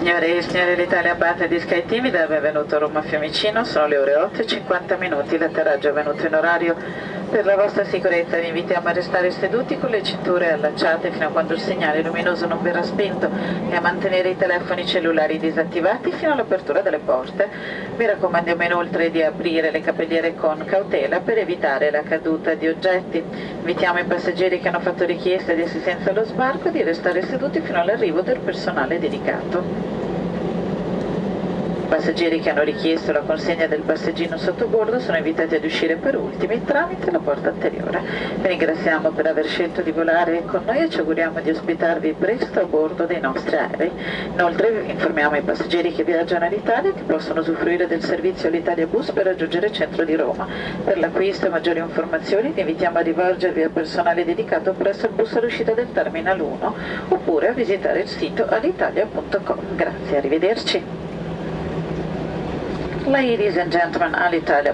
Signore e signori, l'Italia batte di Sky Team, dal benvenuto a Roma Fiumicino, sono le ore 8:50, l'atterraggio è avvenuto in orario. Per la vostra sicurezza vi invitiamo a restare seduti con le cinture allacciate fino a quando il segnale luminoso non verrà spento e a mantenere i telefoni cellulari disattivati fino all'apertura delle porte. Vi raccomandiamo inoltre di aprire le capelliere con cautela per evitare la caduta di oggetti. Invitiamo i passeggeri che hanno fatto richiesta di assistenza allo sbarco di restare seduti fino all'arrivo del personale dedicato. I passeggeri che hanno richiesto la consegna del passeggino sottobordo sono invitati ad uscire per ultimi tramite la porta anteriore. Vi ringraziamo per aver scelto di volare con noi e ci auguriamo di ospitarvi presto a bordo dei nostri aerei. Inoltre informiamo i passeggeri che viaggiano all'Italia che possono usufruire del servizio Alitalia Bus per raggiungere il centro di Roma. Per l'acquisto e maggiori informazioni vi invitiamo a rivolgervi al personale dedicato presso il bus all'uscita del Terminal 1 oppure a visitare il sito alitalia.com. Grazie, arrivederci. Ladies and gentlemen, Alitalia